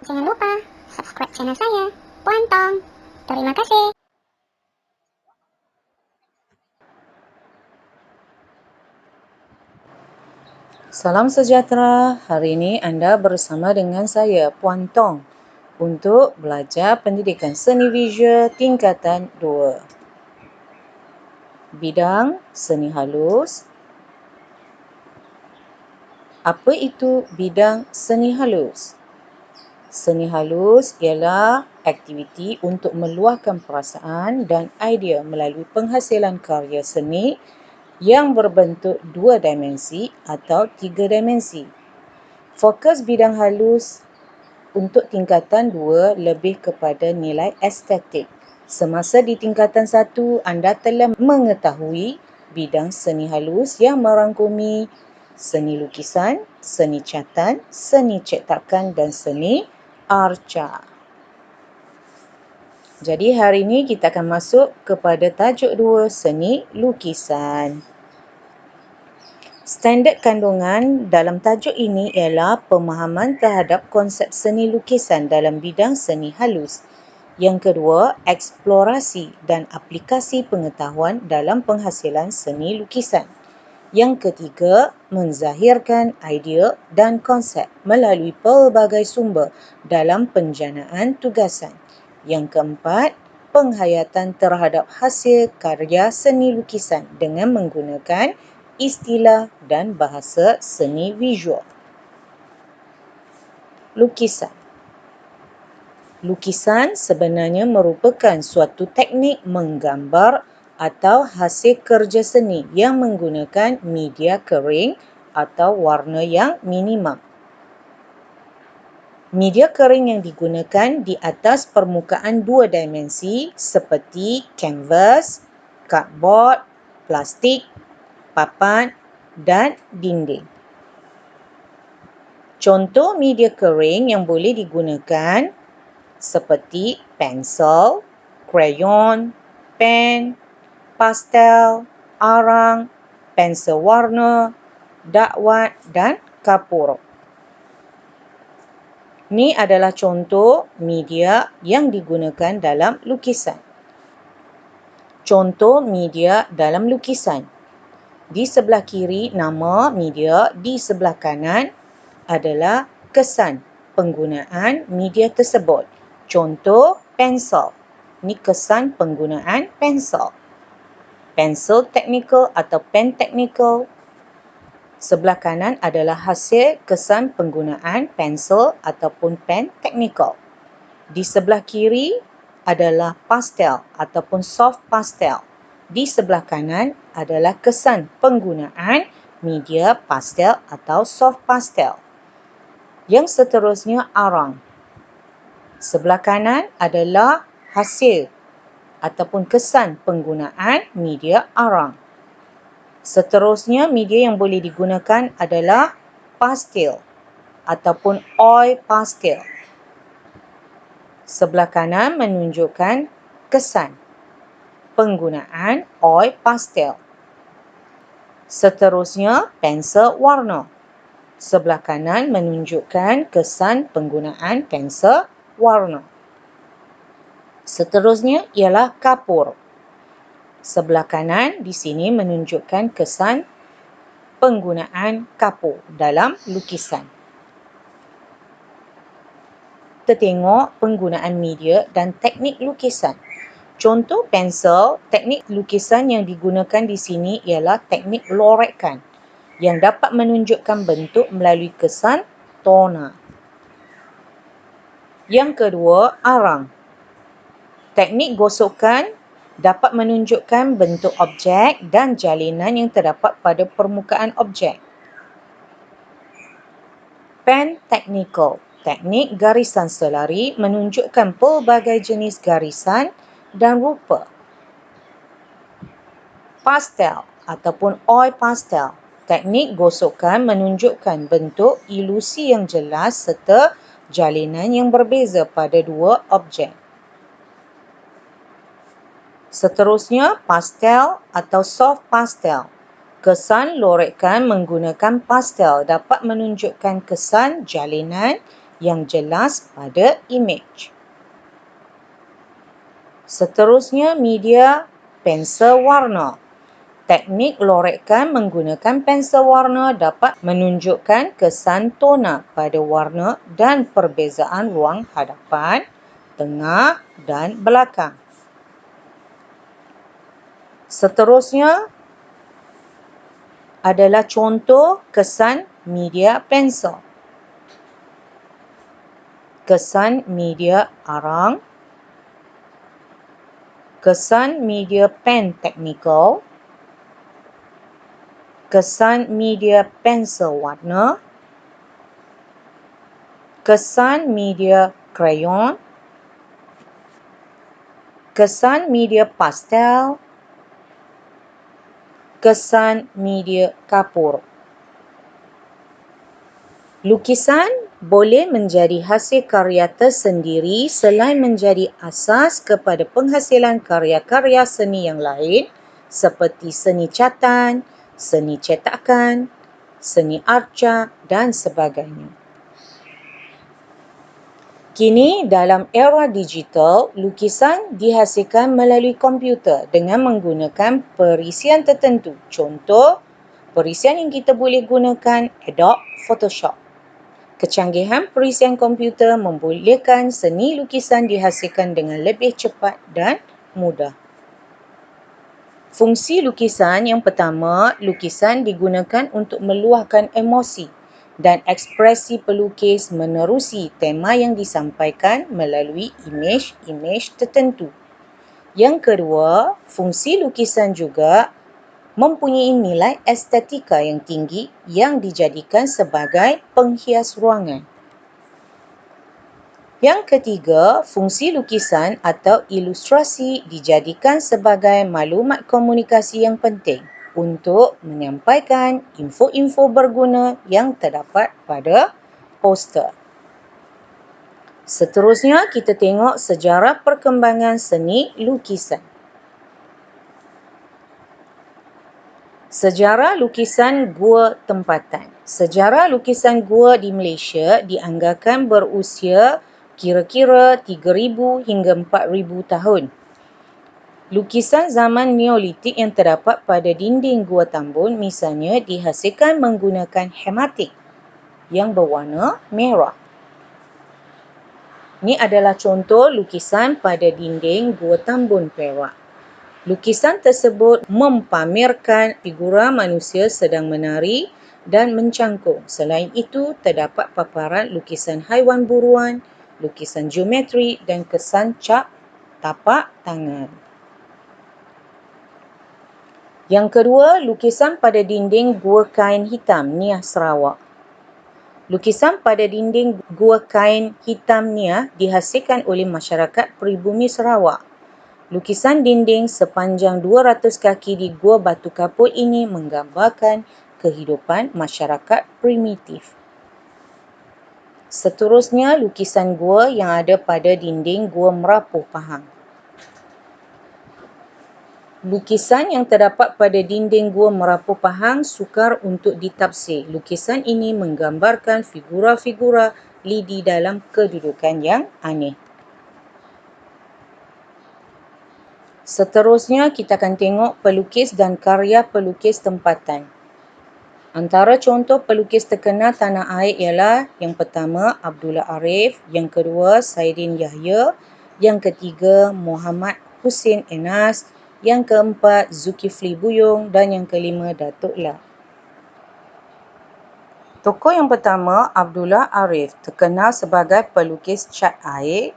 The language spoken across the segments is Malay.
Jangan lupa subscribe channel saya, Puan Tong. Terima kasih. Salam sejahtera, hari ini anda bersama dengan saya, Puan Tong, untuk belajar pendidikan seni visual tingkatan 2. Bidang seni halus. Apa itu bidang seni halus? Seni halus ialah aktiviti untuk meluahkan perasaan dan idea melalui penghasilan karya seni yang berbentuk 2 dimensi atau 3 dimensi. Fokus bidang halus untuk tingkatan 2 lebih kepada nilai estetik. Semasa di tingkatan 1, anda telah mengetahui bidang seni halus yang merangkumi seni lukisan, seni catan, seni cetakan dan seni arca. Jadi hari ini kita akan masuk kepada tajuk 2, seni lukisan. Standard kandungan dalam tajuk ini ialah pemahaman terhadap konsep seni lukisan dalam bidang seni halus. Yang kedua, eksplorasi dan aplikasi pengetahuan dalam penghasilan seni lukisan. Yang ketiga, menzahirkan idea dan konsep melalui pelbagai sumber dalam penjanaan tugasan. Yang keempat, penghayatan terhadap hasil karya seni lukisan dengan menggunakan istilah dan bahasa seni visual. Lukisan. Lukisan sebenarnya merupakan suatu teknik menggambar atau hasil kerja seni yang menggunakan media kering atau warna yang minimum. Media kering yang digunakan di atas permukaan 2 dimensi seperti kanvas, cardboard, plastik, papan dan dinding. Contoh media kering yang boleh digunakan seperti pensel, krayon, pen, pastel, arang, pensel warna, dakwat dan kapur. Ini adalah contoh media yang digunakan dalam lukisan. Contoh media dalam lukisan. Di sebelah kiri nama media, di sebelah kanan adalah kesan penggunaan media tersebut. Contoh pensel. Ini kesan penggunaan pensel. Pensel teknikal atau pen teknikal. Sebelah kanan adalah hasil kesan penggunaan pensel ataupun pen teknikal. Di sebelah kiri adalah pastel ataupun soft pastel. Di sebelah kanan adalah kesan penggunaan media pastel atau soft pastel. Yang seterusnya arang. Sebelah kanan adalah hasil ataupun kesan penggunaan media arang. Seterusnya media yang boleh digunakan adalah pastel ataupun oil pastel. Sebelah kanan menunjukkan kesan penggunaan oil pastel. Seterusnya pensel warna. Sebelah kanan menunjukkan kesan penggunaan pensel warna. Seterusnya ialah kapur. Sebelah kanan di sini menunjukkan kesan penggunaan kapur dalam lukisan. Kita tengok penggunaan media dan teknik lukisan. Contoh pensel, teknik lukisan yang digunakan di sini ialah teknik lorekan yang dapat menunjukkan bentuk melalui kesan tona. Yang kedua, arang. Teknik gosokan dapat menunjukkan bentuk objek dan jalinan yang terdapat pada permukaan objek. Pen teknikal. Teknik garisan selari menunjukkan pelbagai jenis garisan dan rupa. Pastel ataupun oil pastel. Teknik gosokan menunjukkan bentuk ilusi yang jelas serta jalinan yang berbeza pada dua objek. Seterusnya, pastel atau soft pastel. Kesan lorekan menggunakan pastel dapat menunjukkan kesan jalinan yang jelas pada imej. Seterusnya, media pensel warna. Teknik lorekan menggunakan pensel warna dapat menunjukkan kesan tona pada warna dan perbezaan ruang hadapan, tengah dan belakang. Seterusnya adalah contoh kesan media pensel. Kesan media arang, kesan media pen teknikal, kesan media pensel warna, kesan media krayon, kesan media pastel, kesan media kapur. Lukisan boleh menjadi hasil karya tersendiri selain menjadi asas kepada penghasilan karya-karya seni yang lain seperti seni catan, seni cetakan, seni arca dan sebagainya. Kini dalam era digital, lukisan dihasilkan melalui komputer dengan menggunakan perisian tertentu. Contoh, perisian yang kita boleh gunakan Adobe Photoshop. Kecanggihan perisian komputer membolehkan seni lukisan dihasilkan dengan lebih cepat dan mudah. Fungsi lukisan yang pertama, lukisan digunakan untuk meluahkan emosi dan ekspresi pelukis menerusi tema yang disampaikan melalui imej-imej tertentu. Yang kedua, fungsi lukisan juga mempunyai nilai estetika yang tinggi yang dijadikan sebagai penghias ruangan. Yang ketiga, fungsi lukisan atau ilustrasi dijadikan sebagai maklumat komunikasi yang penting untuk menyampaikan info-info berguna yang terdapat pada poster. Seterusnya, kita tengok sejarah perkembangan seni lukisan. Sejarah lukisan gua tempatan. Sejarah lukisan gua di Malaysia dianggarkan berusia kira-kira 3,000 hingga 4,000 tahun. Lukisan zaman Neolitik yang terdapat pada dinding Gua Tambun misalnya dihasilkan menggunakan hematik yang berwarna merah. Ini adalah contoh lukisan pada dinding Gua Tambun, Perak. Lukisan tersebut mempamerkan figura manusia sedang menari dan mencangkung. Selain itu, terdapat paparan lukisan haiwan buruan, lukisan geometri dan kesan cap tapak tangan. Yang kedua, lukisan pada dinding Gua Kain Hitam, Niah, Sarawak. Lukisan pada dinding Gua Kain Hitam Niah dihasilkan oleh masyarakat peribumi Sarawak. Lukisan dinding sepanjang 200 kaki di Gua Batu Kapur ini menggambarkan kehidupan masyarakat primitif. Seterusnya, lukisan gua yang ada pada dinding Gua Merapu, Pahang. Lukisan yang terdapat pada dinding Gua Merapu, Pahang sukar untuk ditafsir. Lukisan ini menggambarkan figura-figura lidi dalam kedudukan yang aneh. Seterusnya, kita akan tengok pelukis dan karya pelukis tempatan. Antara contoh pelukis terkenal tanah air ialah yang pertama Abdullah Arif, yang kedua Saidin Yahya, yang ketiga Muhammad Hussein Enas, yang keempat Zulkifli Buyung dan yang kelima Datuk La. Tokoh yang pertama, Abdullah Arif, terkenal sebagai pelukis cat air,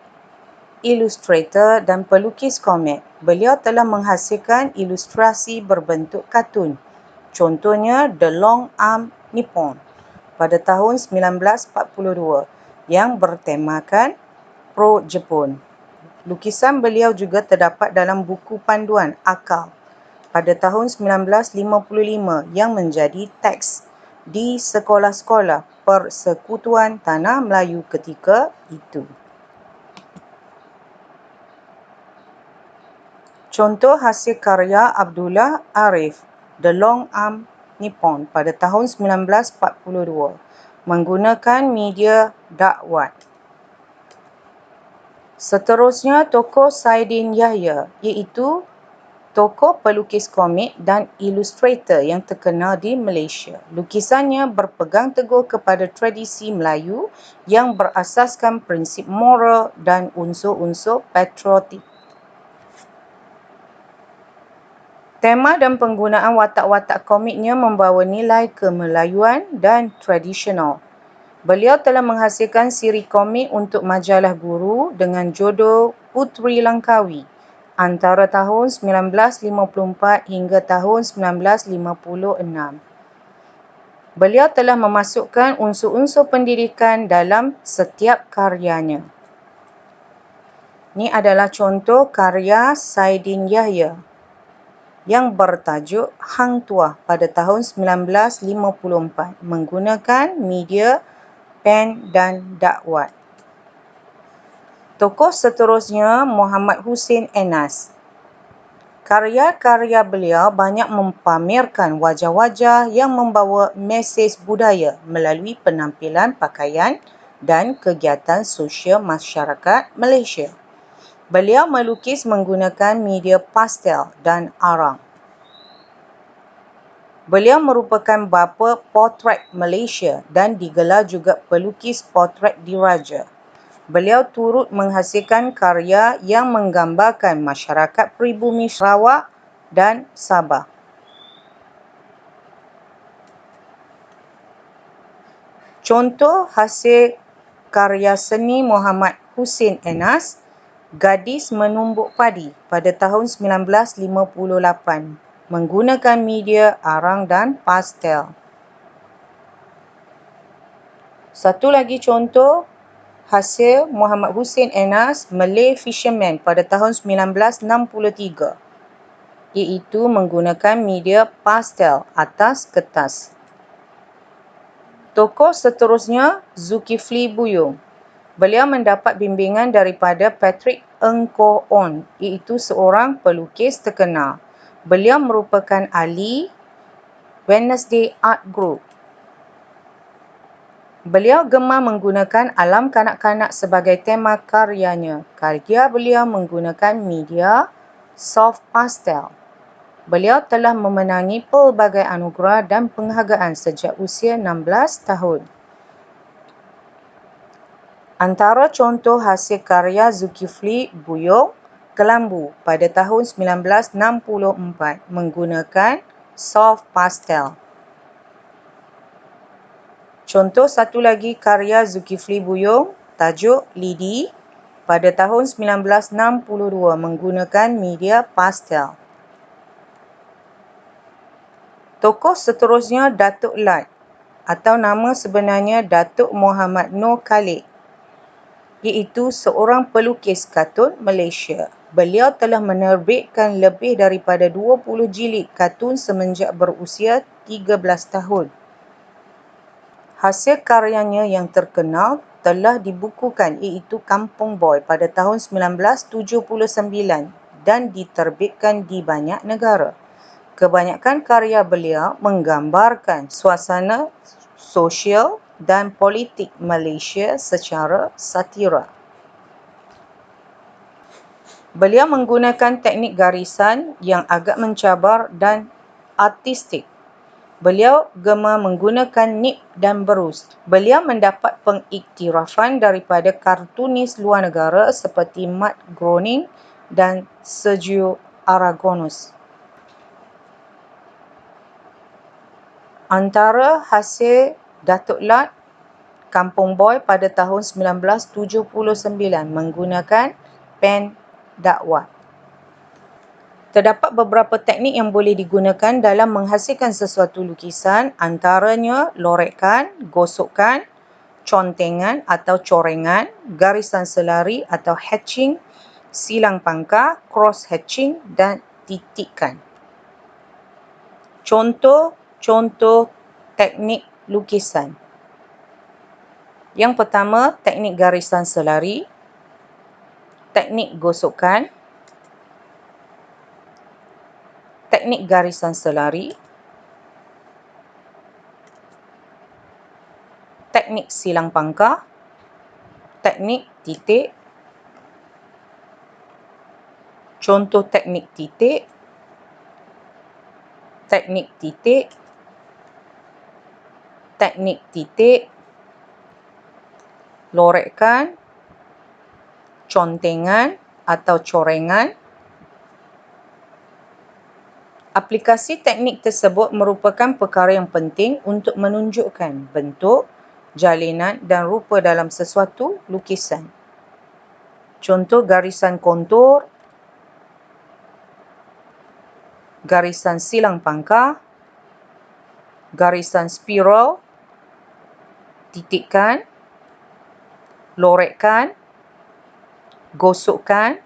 ilustrator dan pelukis komik. Beliau telah menghasilkan ilustrasi berbentuk kartun. Contohnya The Long Arm Nippon pada tahun 1942 yang bertemakan pro-Jepun. Lukisan beliau juga terdapat dalam buku panduan Akal pada tahun 1955 yang menjadi teks di sekolah-sekolah Persekutuan Tanah Melayu ketika itu. Contoh hasil karya Abdullah Arif, The Long Arm Nippon pada tahun 1942. menggunakan media dakwah. Seterusnya, tokoh Saidin Yahya, iaitu tokoh pelukis komik dan ilustrator yang terkenal di Malaysia. Lukisannya berpegang teguh kepada tradisi Melayu yang berasaskan prinsip moral dan unsur-unsur patriotik. Tema dan penggunaan watak-watak komiknya membawa nilai kemelayuan dan tradisional. Beliau telah menghasilkan siri komik untuk majalah Guru dengan judul Puteri Langkawi antara tahun 1954 hingga tahun 1956. Beliau telah memasukkan unsur-unsur pendidikan dalam setiap karyanya. Ini adalah contoh karya Saidin Yahya yang bertajuk Hang Tuah pada tahun 1954 menggunakan media pen dan dakwah. Tokoh seterusnya Muhammad Hussein Enas. Karya-karya beliau banyak mempamerkan wajah-wajah yang membawa mesej budaya melalui penampilan pakaian dan kegiatan sosial masyarakat Malaysia. Beliau melukis menggunakan media pastel dan arang. Beliau merupakan bapa potret Malaysia dan digelar juga pelukis potret diraja. Beliau turut menghasilkan karya yang menggambarkan masyarakat pribumi Sarawak dan Sabah. Contoh hasil karya seni Muhammad Hussein Enas, Gadis Menumbuk Padi pada tahun 1958 menggunakan media arang dan pastel. Satu lagi contoh hasil Muhammad Hussein Enas, Malay Fisherman pada tahun 1963 iaitu menggunakan media pastel atas kertas. Tokoh seterusnya Zulkifli Buyung. Beliau mendapat bimbingan daripada Patrick Ng Koh On iaitu seorang pelukis terkenal. Beliau merupakan ahli Wednesday Art Group. Beliau gemar menggunakan alam kanak-kanak sebagai tema karyanya. Karya beliau menggunakan media soft pastel. Beliau telah memenangi pelbagai anugerah dan penghargaan sejak usia 16 tahun. Antara contoh hasil karya Zulkifli Buyung, Kelambu pada tahun 1964 menggunakan soft pastel. Contoh satu lagi karya Zulkifli Buyung, tajuk Lidi pada tahun 1962 menggunakan media pastel. Tokoh seterusnya Datuk Lat atau nama sebenarnya Datuk Muhammad Nur Khalid, iaitu seorang pelukis kartun Malaysia. Beliau telah menerbitkan lebih daripada 20 jilid kartun semenjak berusia 13 tahun. Hasil karyanya yang terkenal telah dibukukan iaitu Kampung Boy pada tahun 1979 dan diterbitkan di banyak negara. Kebanyakan karya beliau menggambarkan suasana sosial dan politik Malaysia secara satira. Beliau menggunakan teknik garisan yang agak mencabar dan artistik. Beliau gemar menggunakan nip dan berus. Beliau mendapat pengiktirafan daripada kartunis luar negara seperti Matt Groening dan Sergio Aragonés. Antara hasil Datuk Lat, Kampung Boy pada tahun 1979 menggunakan pen dakwah. Terdapat beberapa teknik yang boleh digunakan dalam menghasilkan sesuatu lukisan, antaranya lorekan, gosokkan, contengan atau corengan, garisan selari atau hatching, silang pangkar, cross hatching dan titikan. Contoh teknik lukisan. Yang pertama, teknik garisan selari, teknik gosokkan, teknik garisan selari, teknik silang pangkah, teknik titik, contoh teknik titik, teknik titik, teknik titik, lorekkan, contengan atau corengan. Aplikasi teknik tersebut merupakan perkara yang penting untuk menunjukkan bentuk, jalinan dan rupa dalam sesuatu lukisan. Contoh garisan kontur, garisan silang pangkah, garisan spiral, titikkan, lorekkan, gosokkan,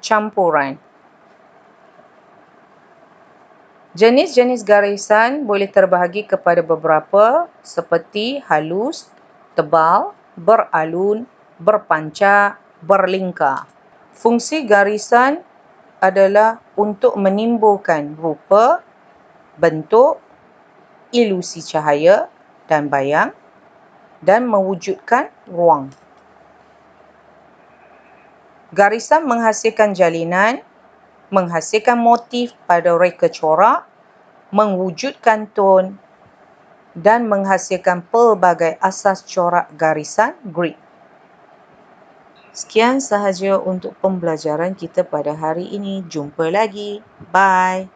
campuran. Jenis-jenis garisan boleh terbahagi kepada beberapa seperti halus, tebal, beralun, berpancar, berlingkar. Fungsi garisan adalah untuk menimbulkan rupa, bentuk, ilusi cahaya dan bayang dan mewujudkan ruang. Garisan menghasilkan jalinan, menghasilkan motif pada reka corak, mewujudkan ton dan menghasilkan pelbagai asas corak garisan grid. Sekian sahaja untuk pembelajaran kita pada hari ini. Jumpa lagi. Bye.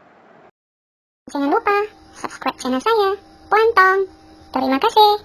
Jangan lupa subscribe channel saya, Puan Tong. Terima kasih.